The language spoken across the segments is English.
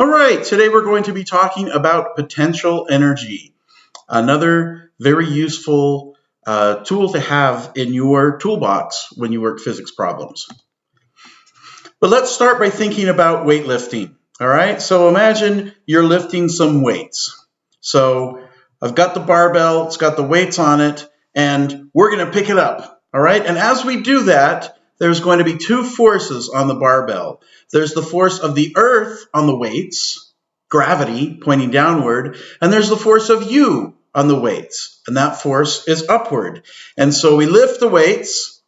All right, today we're going to be talking about potential energy, another very useful tool to have in your toolbox when you work physics problems. But let's start by thinking about weightlifting. All right, so imagine you're lifting some weights. So I've got the barbell, it's got the weights on it, and we're going to pick it up. All right, and as we do that, there's going to be two forces on the barbell. There's the force of the earth on the weights, gravity pointing downward, and there's the force of you on the weights, and that force is upward. And so we lift the weights,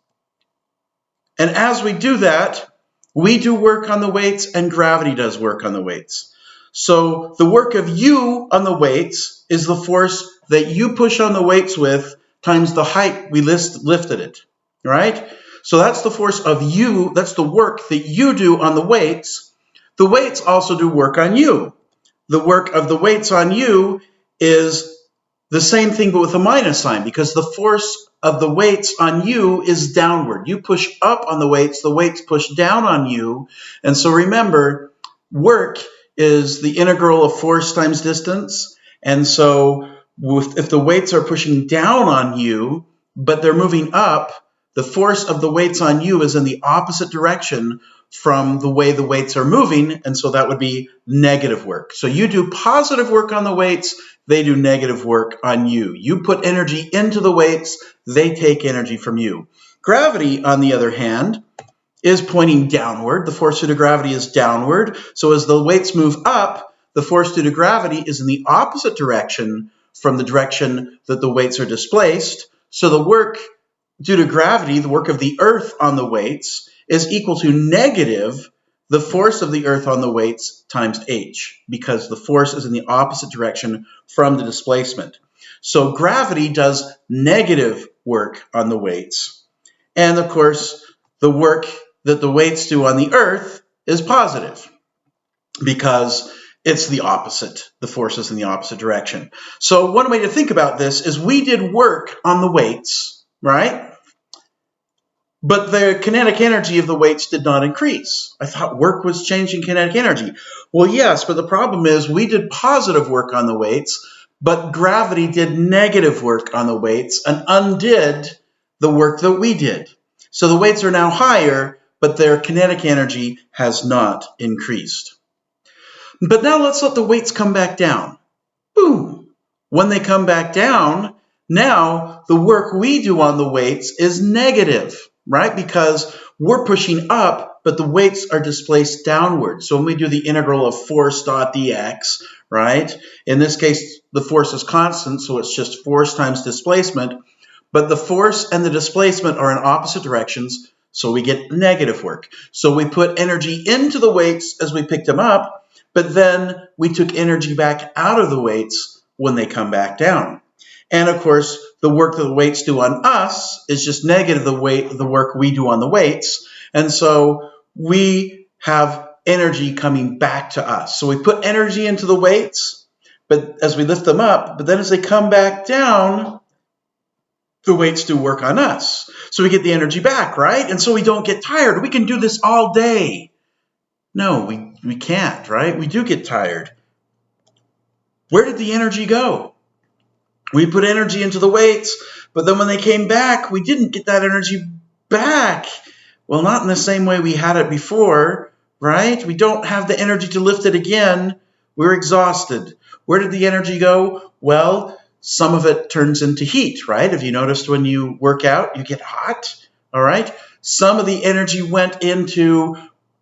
and as we do that, we do work on the weights and gravity does work on the weights. So the work of you on the weights is the force that you push on the weights with times the height we lifted it, right? So that's the force of you, that's the work that you do on the weights. The weights also do work on you. The work of the weights on you is the same thing but with a minus sign because the force of the weights on you is downward. You push up on the weights push down on you. And so remember, work is the integral of force times distance. And so if the weights are pushing down on you, but they're moving up, the force of the weights on you is in the opposite direction from the way the weights are moving, and so that would be negative work. So you do positive work on the weights, they do negative work on you. You put energy into the weights, they take energy from you. Gravity, on the other hand, is pointing downward. The force due to gravity is downward. So as the weights move up, the force due to gravity is in the opposite direction from the direction that the weights are displaced. So the work due to gravity, the work of the earth on the weights, is equal to negative the force of the earth on the weights times h, because the force is in the opposite direction from the displacement. So gravity does negative work on the weights. And of course, the work that the weights do on the earth is positive because it's the opposite. The force is in the opposite direction. So one way to think about this is we did work on the weights, right? But the kinetic energy of the weights did not increase. I thought work was changing kinetic energy. Well, yes, but the problem is we did positive work on the weights, but gravity did negative work on the weights and undid the work that we did. So the weights are now higher, but their kinetic energy has not increased. But now let's let the weights come back down. Boom! When they come back down, now the work we do on the weights is negative, right? Because we're pushing up, but the weights are displaced downward. So when we do the integral of force dot dx, right? In this case, the force is constant, so it's just force times displacement. But the force and the displacement are in opposite directions, so we get negative work. So we put energy into the weights as we picked them up, but then we took energy back out of the weights when they come back down. And of course, the work that the weights do on us is just negative the work we do on the weights. And so we have energy coming back to us. So we put energy into the weights, but as we lift them up, but then as they come back down, the weights do work on us. So we get the energy back, right? And so we don't get tired. We can do this all day. No, we can't, right? We do get tired. Where did the energy go? We put energy into the weights, but then when they came back, we didn't get that energy back. Well, not in the same way we had it before, right? We don't have the energy to lift it again. We're exhausted. Where did the energy go? Well, some of it turns into heat, right? Have you noticed when you work out, you get hot, all right? Some of the energy went into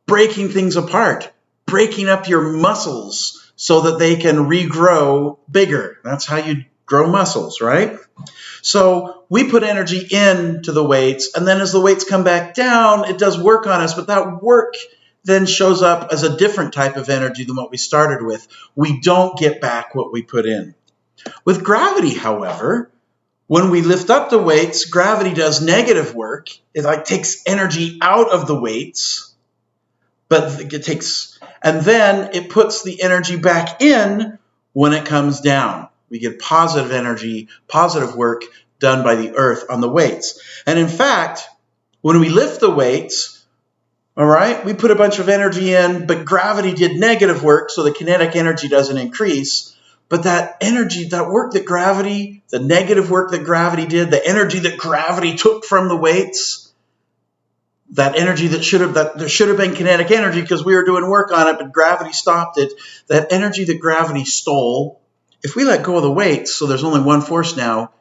breaking things apart, breaking up your muscles so that they can regrow bigger. That's how you grow muscles, right? So we put energy into the weights, and then as the weights come back down, it does work on us, but that work then shows up as a different type of energy than what we started with. We don't get back what we put in. With gravity, however, when we lift up the weights, gravity does negative work. It takes energy out of the weights, but and then it puts the energy back in when it comes down. We get positive energy, positive work done by the earth on the weights. And in fact, when we lift the weights, All right, we put a bunch of energy in, but gravity did negative work, so the kinetic energy doesn't increase. But that energy, that work that gravity, the negative work that gravity did, the energy that gravity took from the weights, that energy that there should have been kinetic energy because we were doing work on it, but gravity stopped it. That energy that gravity stole, if we let go of the weights, so there's only one force now,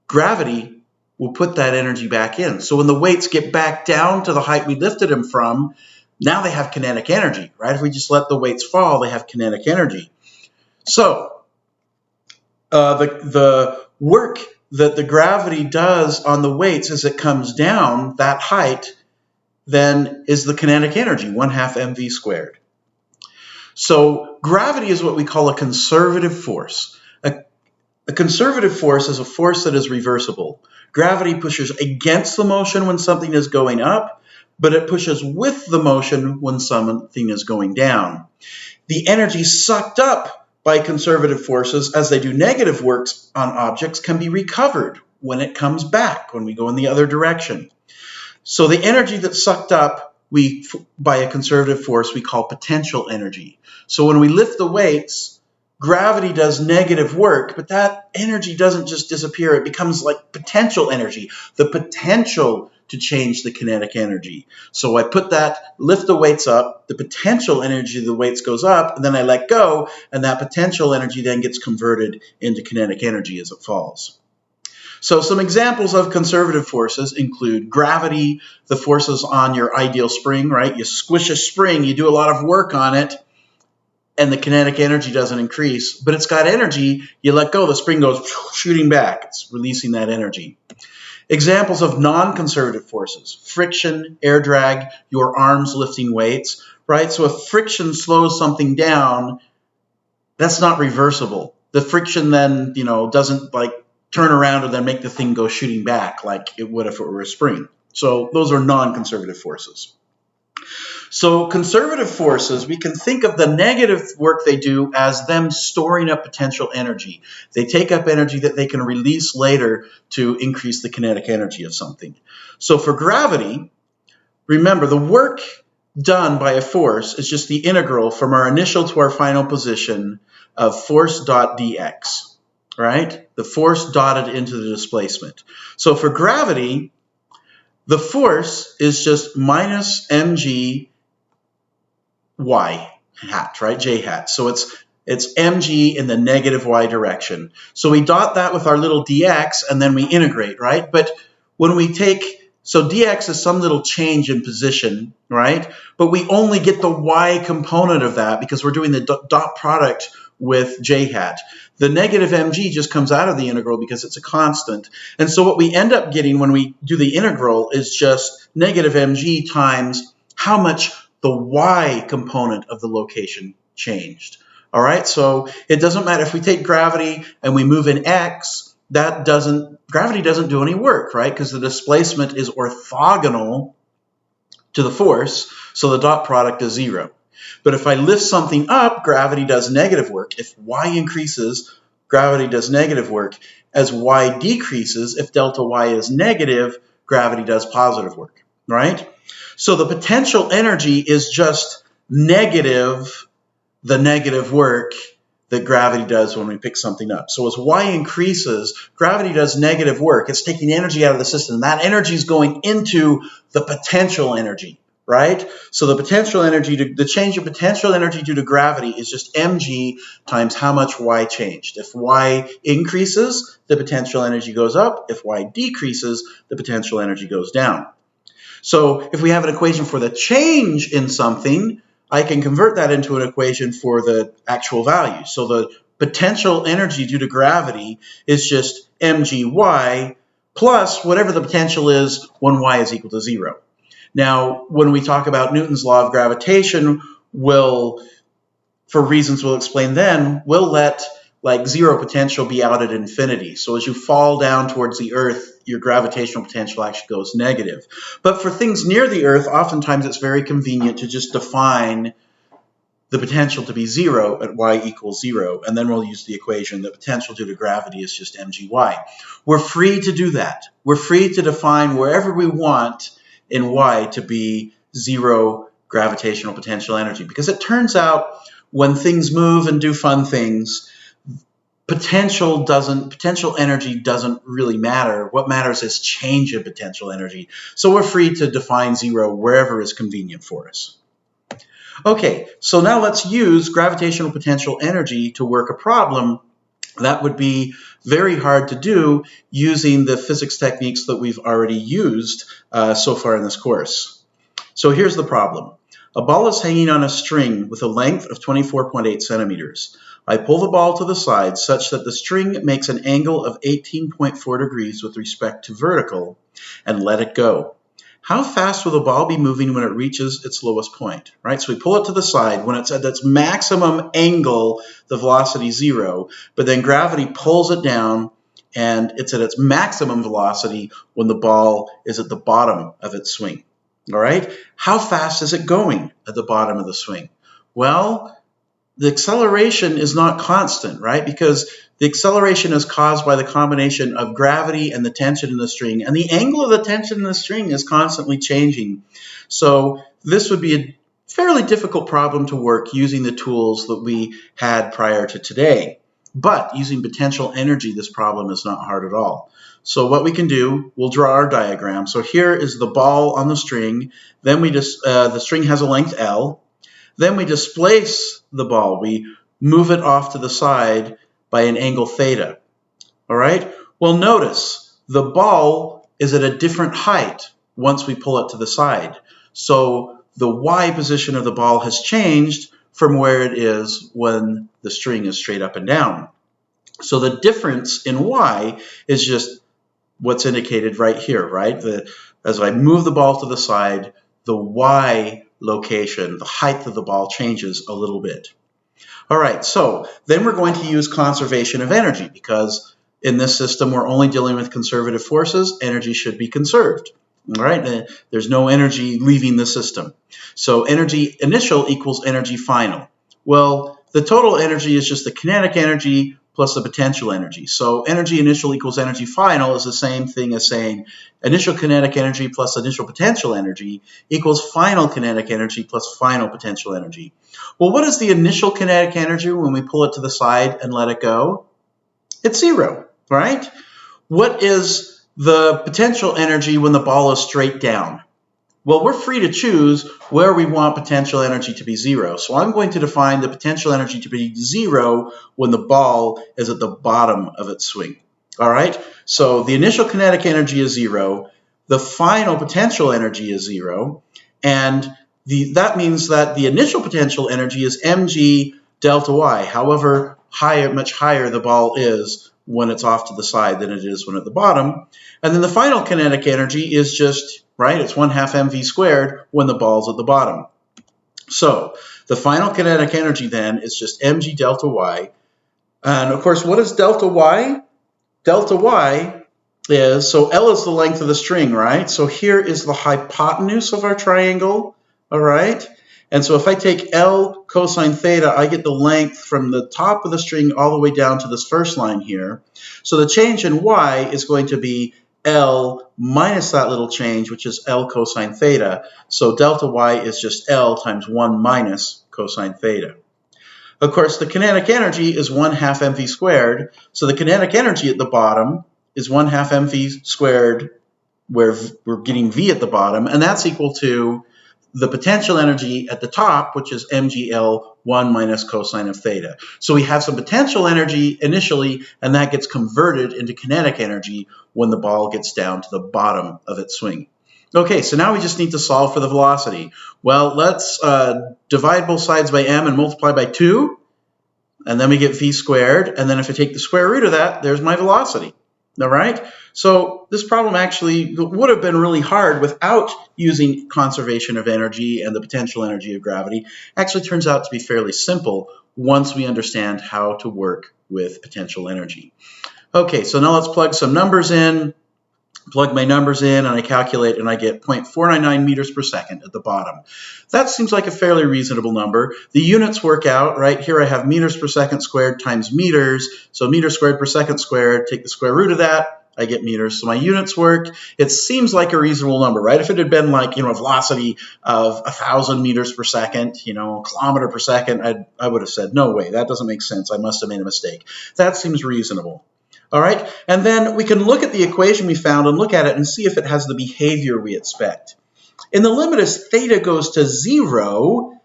gravity will put that energy back in. So when the weights get back down to the height we lifted them from, now they have kinetic energy, right? If we just let the weights fall, they have kinetic energy. So the work that the gravity does on the weights as it comes down that height then is the kinetic energy, 1/2 mv squared. So gravity is what we call a conservative force. A conservative force is a force that is reversible. Gravity pushes against the motion when something is going up, but it pushes with the motion when something is going down. The energy sucked up by conservative forces as they do negative works on objects can be recovered when it comes back, when we go in the other direction. So the energy that's sucked up by a conservative force we call potential energy. So when we lift the weights, gravity does negative work, but that energy doesn't just disappear. It becomes like potential energy, the potential to change the kinetic energy. So I lift the weights up, the potential energy of the weights goes up, and then I let go, and that potential energy then gets converted into kinetic energy as it falls. So some examples of conservative forces include gravity, the forces on your ideal spring, right? You squish a spring, you do a lot of work on it, and the kinetic energy doesn't increase, but it's got energy. You let go, the spring goes shooting back. It's releasing that energy. Examples of non-conservative forces: friction, air drag, your arms lifting weights, right? So if friction slows something down, that's not reversible. The friction then, doesn't like turn around and then make the thing go shooting back like it would if it were a spring. So those are non-conservative forces. So conservative forces, we can think of the negative work they do as them storing up potential energy. They take up energy that they can release later to increase the kinetic energy of something. So for gravity, remember the work done by a force is just the integral from our initial to our final position of force dot dx, right? The force dotted into the displacement. So for gravity, the force is just minus mg y hat, right? J hat. So it's mg in the negative y direction. So we dot that with our little dx and then we integrate, right? But when we so dx is some little change in position, right? But we only get the y component of that because we're doing the dot product with j hat. The negative mg just comes out of the integral because it's a constant. And so what we end up getting when we do the integral is just negative mg times how much the y component of the location changed. All right, so it doesn't matter if we take gravity and we move in x, gravity doesn't do any work, right? Because the displacement is orthogonal to the force, so the dot product is 0. But if I lift something up, gravity does negative work. If y increases, gravity does negative work. As y decreases, if delta y is negative, gravity does positive work, right? So the potential energy is just negative, the negative work that gravity does when we pick something up. So as y increases, gravity does negative work. It's taking energy out of the system. That energy is going into the potential energy, right? So the potential energy, the change of potential energy due to gravity is just mg times how much y changed. If y increases, the potential energy goes up. If y decreases, the potential energy goes down. So if we have an equation for the change in something, I can convert that into an equation for the actual value. So the potential energy due to gravity is just mgy plus whatever the potential is when y is equal to 0. Now, when we talk about Newton's law of gravitation, for reasons we'll explain then, we'll let like 0 potential be out at infinity. So as you fall down towards the Earth, your gravitational potential actually goes negative. But for things near the Earth, oftentimes it's very convenient to just define the potential to be 0 at y equals 0, and then we'll use the equation. The potential due to gravity is just mgy. We're free to do that. We're free to define wherever we want in y to be zero gravitational potential energy. Because it turns out when things move and do fun things, potential energy doesn't really matter. What matters is change in potential energy. So we're free to define zero wherever is convenient for us. Okay, so now let's use gravitational potential energy to work a problem that would be very hard to do using the physics techniques that we've already used so far in this course. So here's the problem. A ball is hanging on a string with a length of 24.8 centimeters. I pull the ball to the side such that the string makes an angle of 18.4 degrees with respect to vertical and let it go. How fast will the ball be moving when it reaches its lowest point, right? So we pull it to the side. When it's at its maximum angle, the velocity is 0, but then gravity pulls it down and it's at its maximum velocity when the ball is at the bottom of its swing, all right? How fast is it going at the bottom of the swing? Well, the acceleration is not constant, right? Because the acceleration is caused by the combination of gravity and the tension in the string, and the angle of the tension in the string is constantly changing. So this would be a fairly difficult problem to work using the tools that we had prior to today. But using potential energy, this problem is not hard at all. So what we can do, we'll draw our diagram. So here is the ball on the string. Then the string has a length L. Then we displace the ball. We move it off to the side by an angle theta. All right? Well, notice the ball is at a different height once we pull it to the side. So the y position of the ball has changed from where it is when the string is straight up and down. So the difference in y is just what's indicated right here, right? As I move the ball to the side, the y location, the height of the ball changes a little bit. All right, so then we're going to use conservation of energy because in this system we're only dealing with conservative forces. Energy should be conserved. All right, there's no energy leaving the system. So energy initial equals energy final. Well, the total energy is just the kinetic energy plus the potential energy. So energy initial equals energy final is the same thing as saying initial kinetic energy plus initial potential energy equals final kinetic energy plus final potential energy. Well, what is the initial kinetic energy when we pull it to the side and let it go? It's 0, right? What is the potential energy when the ball is straight down? Well, we're free to choose where we want potential energy to be 0. So I'm going to define the potential energy to be 0 when the ball is at the bottom of its swing. All right? So the initial kinetic energy is 0. The final potential energy is 0. And that means that the initial potential energy is mg delta y. However much higher the ball is when it's off to the side than it is when at the bottom. And then the final kinetic energy is just, right, it's 1/2 mv squared when the ball's at the bottom. So the final kinetic energy then is just mg delta y. And of course, what is delta y? Delta y is, so L is the length of the string, right? So here is the hypotenuse of our triangle, all right? And so if I take L cosine theta, I get the length from the top of the string all the way down to this first line here. So the change in y is going to be L minus that little change, which is L cosine theta. So delta y is just L times 1 minus cosine theta. Of course, the kinetic energy is 1/2 mv squared. So the kinetic energy at the bottom is 1/2 mv squared, where we're getting v at the bottom, and that's equal to the potential energy at the top, which is mgl 1 minus cosine of theta. So we have some potential energy initially, and that gets converted into kinetic energy when the ball gets down to the bottom of its swing. Okay, so now we just need to solve for the velocity. Well, let's divide both sides by m and multiply by 2, and then we get v squared, and then if I take the square root of that, there's my velocity. All right? So this problem actually would have been really hard without using conservation of energy and the potential energy of gravity. Actually turns out to be fairly simple once we understand how to work with potential energy. Okay, so now let's plug some numbers in. Plug my numbers in, and I calculate, and I get 0.499 meters per second at the bottom. That seems like a fairly reasonable number. The units work out, right? Here I have meters per second squared times meters. So meters squared per second squared, take the square root of that, I get meters. So my units work. It seems like a reasonable number, right? If it had been like, a velocity of 1,000 meters per second, a kilometer per second, I would have said, no way, that doesn't make sense. I must have made a mistake. That seems reasonable. All right, and then we can look at the equation we found and look at it and see if it has the behavior we expect. In the limit as theta goes to 0,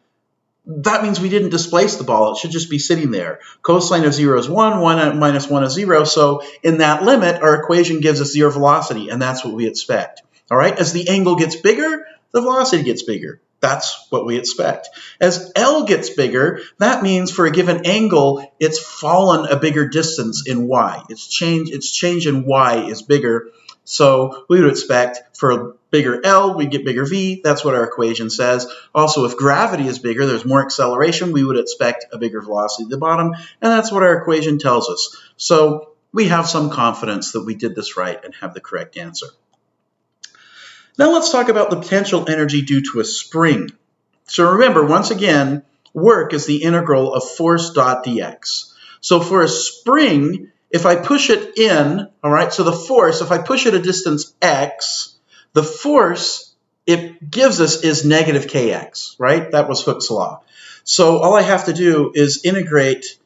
that means we didn't displace the ball. It should just be sitting there. Cosine of 0 is 1, 1 minus 1 is 0. So in that limit, our equation gives us 0 velocity, and that's what we expect. All right, as the angle gets bigger, the velocity gets bigger. That's what we expect. As L gets bigger, that means for a given angle, it's fallen a bigger distance in y. Its change in y is bigger. So we would expect for a bigger L, we get bigger v. That's what our equation says. Also, if gravity is bigger, there's more acceleration, we would expect a bigger velocity at the bottom. And that's what our equation tells us. So we have some confidence that we did this right and have the correct answer. Now let's talk about the potential energy due to a spring. So remember, once again, work is the integral of force dot dx. So for a spring, if I push it in, all right, so the force, if I push it a distance x, the force it gives us is negative kx, right? That was Hooke's law. So all I have to do is integrate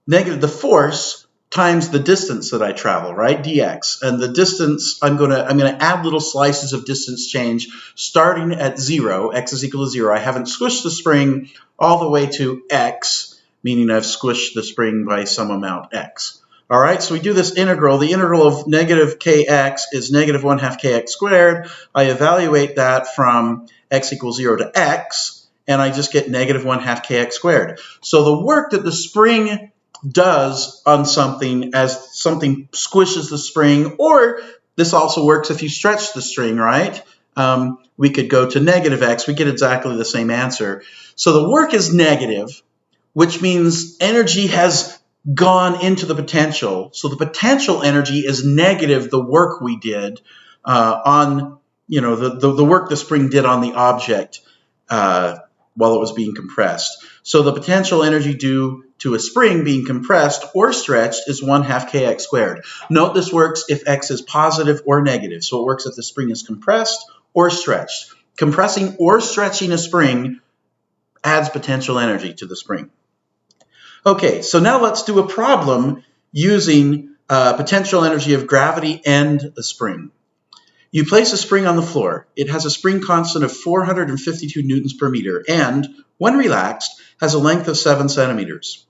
the force times the distance that I travel, right? dx. And the distance, I'm gonna add little slices of distance change starting at 0, x is equal to 0. I haven't squished the spring all the way to x, meaning I've squished the spring by some amount x. All right, so we do this integral. The integral of negative kx is negative 1/2 kx squared. I evaluate that from x equals 0 to x, and I just get negative 1/2 kx squared. So the work that the spring does on something as something squishes the spring, or this also works if you stretch the string, right? We could go to negative x. We get exactly the same answer. So the work is negative, which means energy has gone into the potential. So the potential energy is negative the work we did on, the work the spring did on the object while it was being compressed. So the potential energy due to a spring being compressed or stretched is 1/2 kx squared. Note this works if x is positive or negative. So it works if the spring is compressed or stretched. Compressing or stretching a spring adds potential energy to the spring. Okay, so now let's do a problem using potential energy of gravity and a spring. You place a spring on the floor. It has a spring constant of 452 newtons per meter and, when relaxed, has a length of 7 centimeters.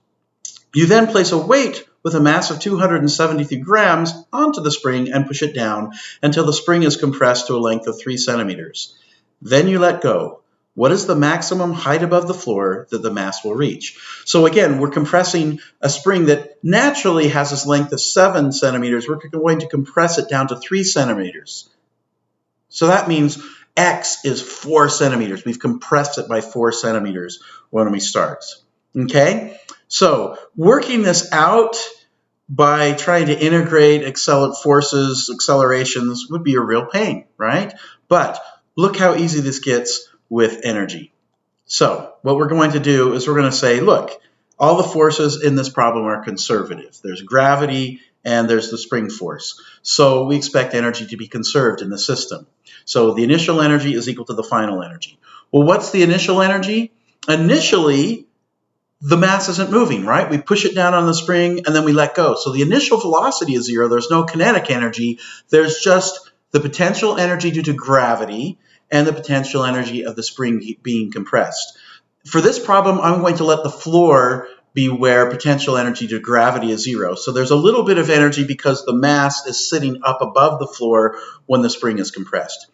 You then place a weight with a mass of 273 grams onto the spring and push it down until the spring is compressed to a length of 3 centimeters. Then you let go. What is the maximum height above the floor that the mass will reach? So again, we're compressing a spring that naturally has this length of 7 centimeters. We're going to compress it down to 3 centimeters. So that means x is 4 centimeters. We've compressed it by 4 centimeters when we start. Okay? So working this out by trying to integrate forces, accelerations would be a real pain, right? But look how easy this gets with energy. So what we're going to do is we're going to say, look, all the forces in this problem are conservative. There's gravity and there's the spring force. So we expect energy to be conserved in the system. So the initial energy is equal to the final energy. Well, what's the initial energy? Initially, the mass isn't moving, right? We push it down on the spring and then we let go. So the initial velocity is 0. There's no kinetic energy. There's just the potential energy due to gravity and the potential energy of the spring being compressed. For this problem, I'm going to let the floor be where potential energy due to gravity is 0. So there's a little bit of energy because the mass is sitting up above the floor when the spring is compressed.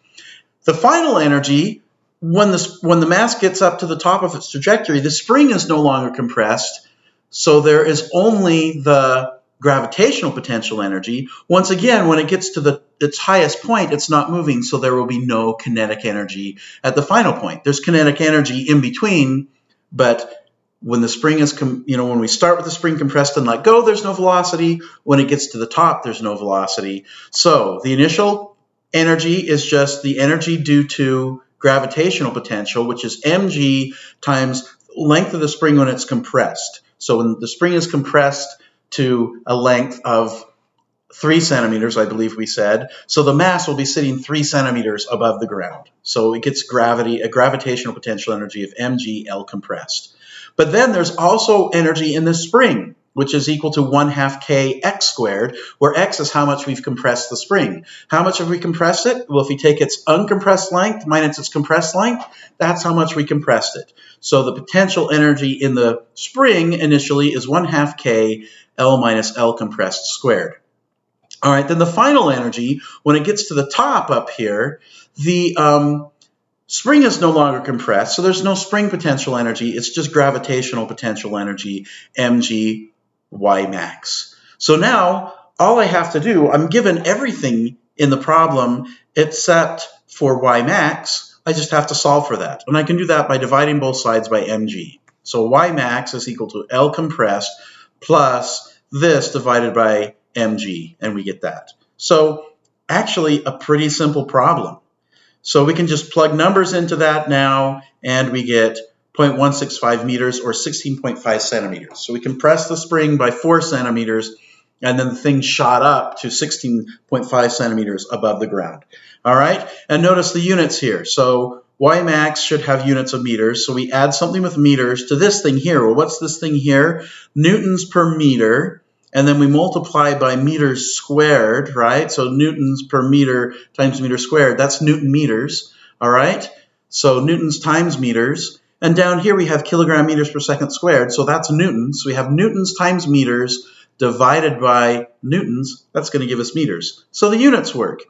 The final energy, when the mass gets up to the top of its trajectory, the spring is no longer compressed, so there is only the gravitational potential energy. Once again, when it gets to its highest point, it's not moving, so there will be no kinetic energy at the final point. There's kinetic energy in between, but when the spring is, when we start with the spring compressed and let go, there's no velocity. When it gets to the top, there's no velocity. So the initial energy is just the energy due to gravitational potential, which is mg times length of the spring when it's compressed. So when the spring is compressed to a length of 3 centimeters, I believe we said. So the mass will be sitting 3 centimeters above the ground. So it gets a gravitational potential energy of mg L compressed. But then there's also energy in the spring, which is equal to 1/2 k x squared, where x is how much we've compressed the spring. How much have we compressed it? Well, if we take its uncompressed length minus its compressed length, that's how much we compressed it. So the potential energy in the spring initially is 1/2 k L minus L compressed squared. All right, then the final energy, when it gets to the top up here, the spring is no longer compressed, so there's no spring potential energy. It's just gravitational potential energy, mg y max. So now all I have to do, I'm given everything in the problem except for y max. I just have to solve for that. And I can do that by dividing both sides by mg. So y max is equal to L compressed plus this divided by mg, and we get that. So actually a pretty simple problem. So we can just plug numbers into that now, and we get 0.165 meters or 16.5 centimeters. So we compressed the spring by 4 centimeters, and then the thing shot up to 16.5 centimeters above the ground. All right, and notice the units here. So y max should have units of meters, so we add something with meters to this thing here. Well, what's this thing here? Newtons per meter. And then we multiply by meters squared, right? So newtons per meter times meter squared, that's Newton meters, all right? So newtons times meters. And down here we have kilogram meters per second squared, so that's newtons. So we have newtons times meters divided by newtons, that's going to give us meters. So the units work.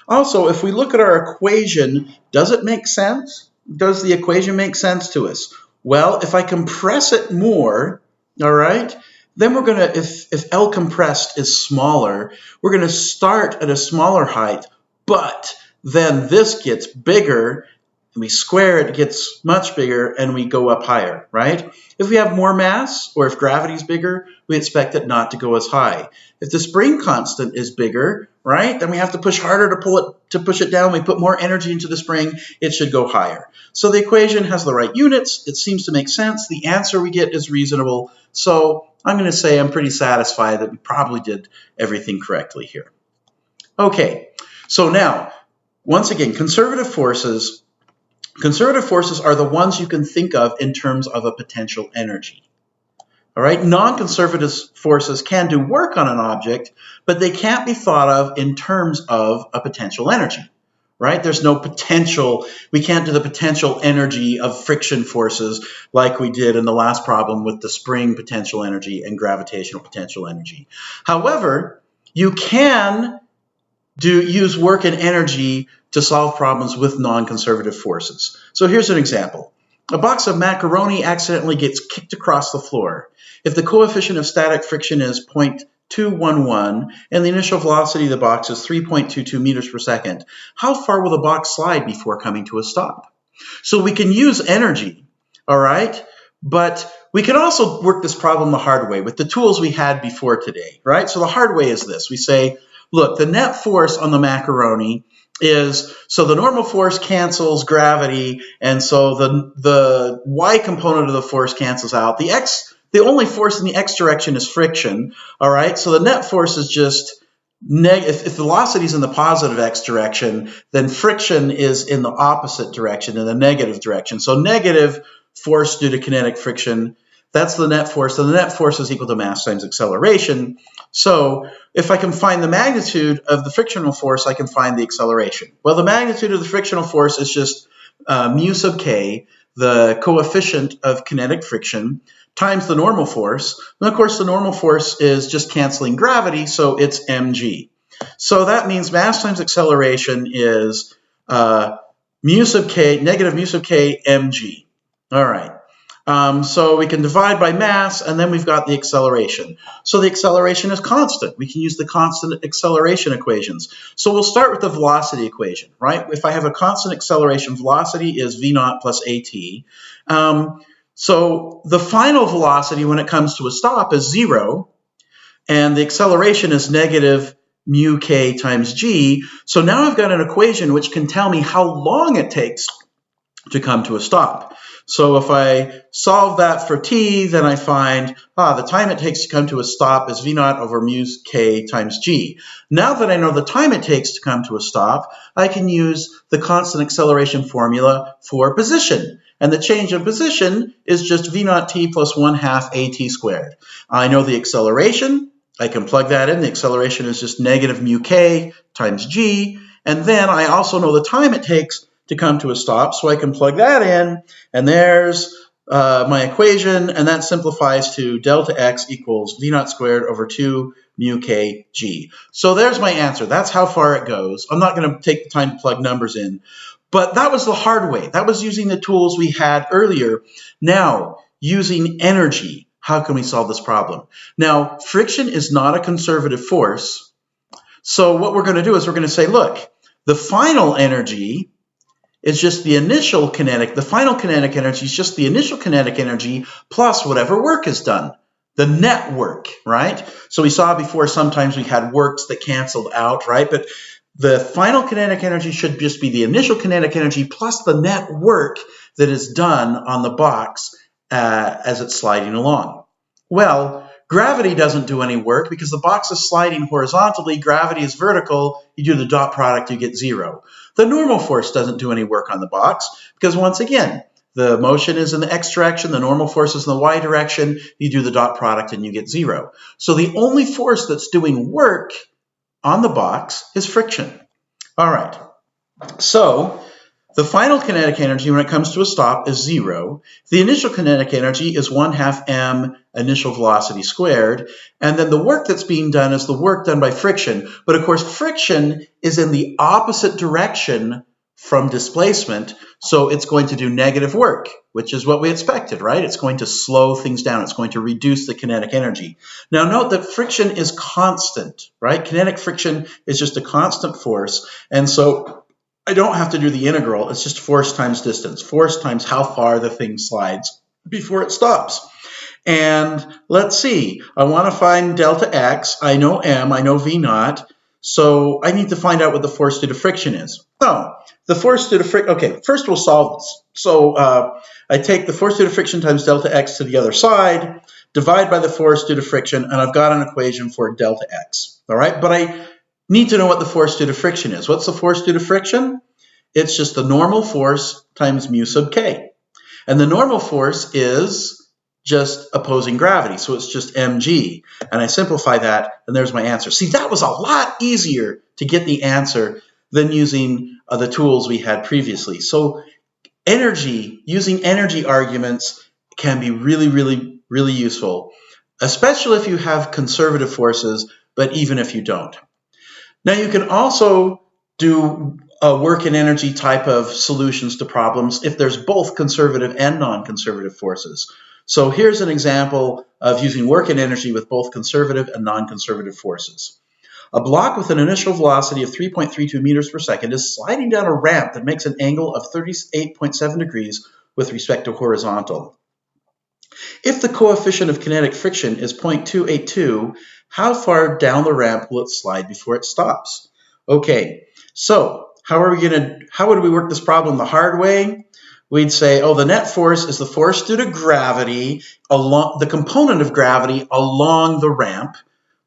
Also, if we look at our equation, does it make sense? Does the equation make sense to us? Well, if I compress it more, all right, then we're going to, if L compressed is smaller, we're going to start at a smaller height, but then this gets bigger, and we square it, it gets much bigger, and we go up higher, right? If we have more mass, or if gravity is bigger, we expect it not to go as high. If the spring constant is bigger, right, then we have to push harder to push it down. We put more energy into the spring, it should go higher. So the equation has the right units. It seems to make sense. The answer we get is reasonable. So I'm going to say I'm pretty satisfied that we probably did everything correctly here. Okay, so now, once again, conservative forces are the ones you can think of in terms of a potential energy. All right, non-conservative forces can do work on an object, but they can't be thought of in terms of a potential energy, right? There's no potential. We can't do the potential energy of friction forces like we did in the last problem with the spring potential energy and gravitational potential energy. However, you can use work and energy to solve problems with non-conservative forces. So here's an example. A box of macaroni accidentally gets kicked across the floor. If the coefficient of static friction is 0.211 and the initial velocity of the box is 3.22 meters per second, how far will the box slide before coming to a stop? So we can use energy, all right? But we can also work this problem the hard way with the tools we had before today, right? So the hard way is this. We say, look, the net force on the macaroni is, so the normal force cancels gravity, and so the y component of the force cancels out. The only force in the x direction is friction, all right? So the net force is just, if velocity is in the positive x direction, then friction is in the opposite direction, in the negative direction. So negative force due to kinetic friction, that's the net force. So the net force is equal to mass times acceleration. So if I can find the magnitude of the frictional force, I can find the acceleration. Well, the magnitude of the frictional force is just mu sub k, the coefficient of kinetic friction, times the normal force. And of course, the normal force is just canceling gravity, so it's mg. So that means mass times acceleration is mu sub k, negative mu sub k mg. All right. So we can divide by mass, and then we've got the acceleration. So the acceleration is constant. We can use the constant acceleration equations. So we'll start with the velocity equation, right? If I have a constant acceleration, velocity is v naught plus at. So the final velocity when it comes to a stop is 0, and the acceleration is negative mu k times g. So now I've got an equation which can tell me how long it takes to come to a stop. So if I solve that for t, then I find, the time it takes to come to a stop is v naught over mu k times g. Now that I know the time it takes to come to a stop, I can use the constant acceleration formula for position. And the change of position is just v naught t plus 1/2 at squared. I know the acceleration. I can plug that in. The acceleration is just negative mu k times g. And then I also know the time it takes to come to a stop, so I can plug that in, and there's my equation, and that simplifies to delta x equals v naught squared over 2 mu k g. So there's my answer. That's how far it goes. I'm not going to take the time to plug numbers in, but that was the hard way. That was using the tools we had earlier. Now, using energy, how can we solve this problem? Now, friction is not a conservative force, so what we're going to do is we're going to say, look, the final energy is just the initial kinetic, the final kinetic energy is just the initial kinetic energy plus whatever work is done, the net work, right? So we saw before sometimes we had works that canceled out, right? But the final kinetic energy should just be the initial kinetic energy plus the net work that is done on the box as it's sliding along. Well, gravity doesn't do any work because the box is sliding horizontally, gravity is vertical, you do the dot product, you get 0. The normal force doesn't do any work on the box because, once again, the motion is in the x direction, the normal force is in the y direction, you do the dot product and you get 0. So the only force that's doing work on the box is friction. All right, so the final kinetic energy when it comes to a stop is 0. The initial kinetic energy is 1/2 m initial velocity squared. And then the work that's being done is the work done by friction. But of course, friction is in the opposite direction from displacement. So it's going to do negative work, which is what we expected, right? It's going to slow things down. It's going to reduce the kinetic energy. Now note that friction is constant, right? Kinetic friction is just a constant force. And so I don't have to do the integral. It's just force times distance, force times how far the thing slides before it stops. And let's see, I want to find delta x. I know m, I know v naught. So I need to find out what the force due to friction is. Oh, the force due to friction, okay, first we'll solve this. So I take the force due to friction times delta x to the other side, divide by the force due to friction, and I've got an equation for delta x, all right? But I need to know what the force due to friction is. What's the force due to friction? It's just the normal force times mu sub k. And the normal force is just opposing gravity, so it's just mg. And I simplify that, and there's my answer. See, that was a lot easier to get the answer than using the tools we had previously. So using energy arguments can be really, really, really useful, especially if you have conservative forces, but even if you don't. Now, you can also do work and energy type of solutions to problems if there's both conservative and non-conservative forces. So here's an example of using work and energy with both conservative and non-conservative forces. A block with an initial velocity of 3.32 meters per second is sliding down a ramp that makes an angle of 38.7 degrees with respect to horizontal. If the coefficient of kinetic friction is 0.282, how far down the ramp will it slide before it stops? Okay, so how would we work this problem the hard way? We'd say, oh, the net force is the force due to gravity, along the component of gravity along the ramp,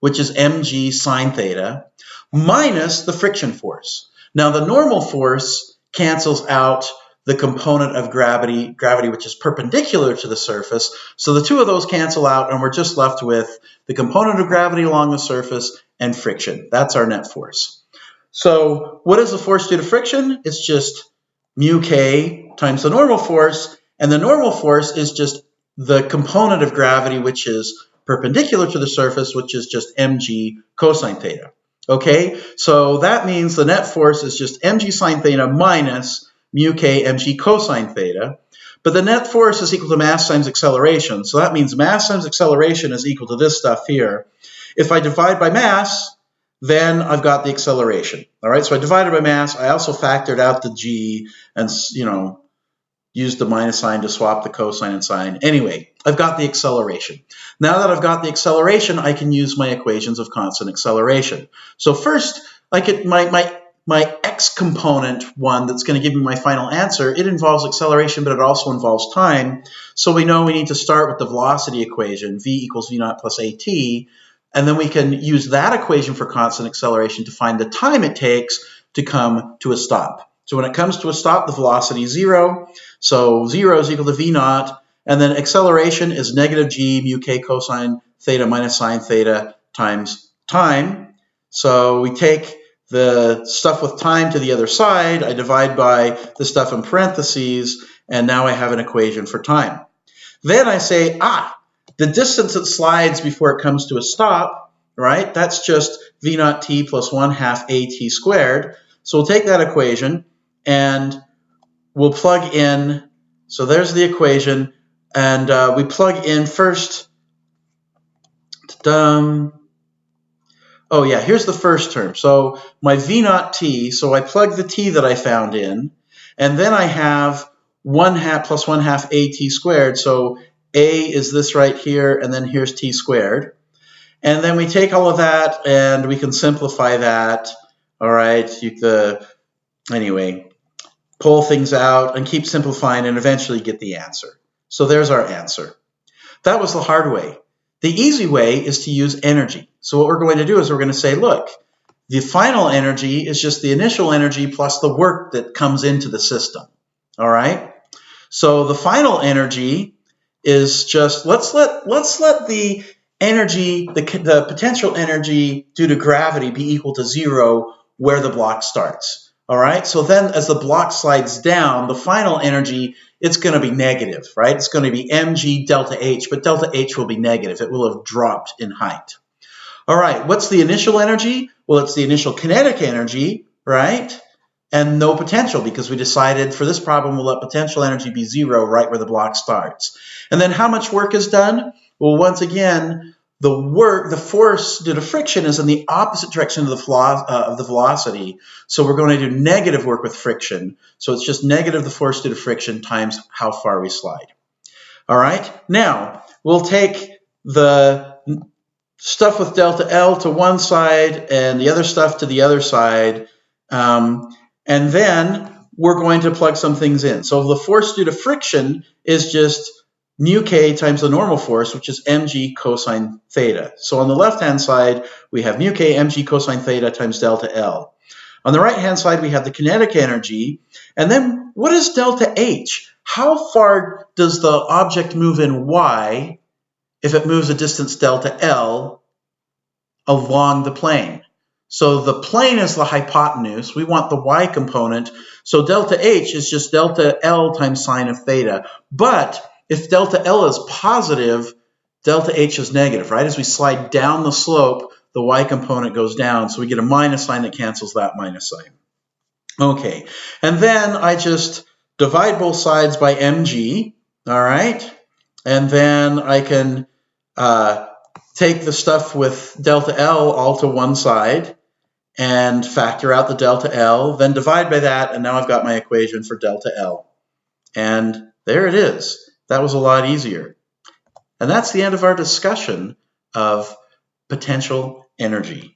which is mg sine theta, minus the friction force. Now, the normal force cancels out the component of gravity which is perpendicular to the surface. So the two of those cancel out, and we're just left with the component of gravity along the surface and friction. That's our net force. So what is the force due to friction? It's just mu k times the normal force, and the normal force is just the component of gravity which is perpendicular to the surface, which is just mg cosine theta. Okay, so that means the net force is just mg sine theta minus mu k mg cosine theta, but the net force is equal to mass times acceleration, so that means mass times acceleration is equal to this stuff here. If I divide by mass, then I've got the acceleration. All right, so I divided by mass. I also factored out the g and, used the minus sign to swap the cosine and sine. Anyway, I've got the acceleration. Now that I've got the acceleration, I can use my equations of constant acceleration. So first, I get my x component one that's going to give me my final answer, it involves acceleration, but it also involves time. So we know we need to start with the velocity equation, v equals v naught plus at, and then we can use that equation for constant acceleration to find the time it takes to come to a stop. So when it comes to a stop, the velocity is 0. So 0 is equal to v naught, and then acceleration is negative g mu k cosine theta minus sine theta times time. So we take the stuff with time to the other side, I divide by the stuff in parentheses, and now I have an equation for time. Then I say, the distance it slides before it comes to a stop, right? That's just v naught t plus 1/2 at squared. So we'll take that equation and we'll plug in. So there's the equation, and we plug in first. Oh yeah, here's the first term. So my v naught t, so I plug the t that I found in, and then I have 1/2 plus 1/2 at squared. So a is this right here, and then here's t squared. And then we take all of that, and we can simplify that. All right, anyway, pull things out and keep simplifying and eventually get the answer. So there's our answer. That was the hard way. The easy way is to use energy. So what we're going to do is we're going to say, look, the final energy is just the initial energy plus the work that comes into the system. All right? So the final energy is just, let's let the energy, the potential energy due to gravity be equal to 0 where the block starts. All right? So then as the block slides down, the final energy, it's going to be negative, right? It's going to be mg delta h, but delta h will be negative. It will have dropped in height. All right, what's the initial energy? Well, it's the initial kinetic energy, right? And no potential, because we decided for this problem we'll let potential energy be 0 right where the block starts. And then how much work is done? Well, once again, the force due to friction is in the opposite direction of the velocity. So we're going to do negative work with friction. So it's just negative the force due to friction times how far we slide. All right, now we'll take the stuff with delta L to one side and the other stuff to the other side. And then we're going to plug some things in. So the force due to friction is just mu k times the normal force, which is mg cosine theta. So on the left-hand side, we have mu k mg cosine theta times delta L. On the right-hand side, we have the kinetic energy. And then what is delta H? How far does the object move in y if it moves a distance delta L along the plane? So the plane is the hypotenuse. We want the y component. So delta H is just delta L times sine of theta. But if delta L is positive, delta H is negative, right? As we slide down the slope, the y component goes down. So we get a minus sign that cancels that minus sign. Okay, and then I just divide both sides by mg, all right? And then I can take the stuff with delta L all to one side and factor out the delta L, then divide by that, and now I've got my equation for delta L. And there it is. That was a lot easier. And that's the end of our discussion of potential energy.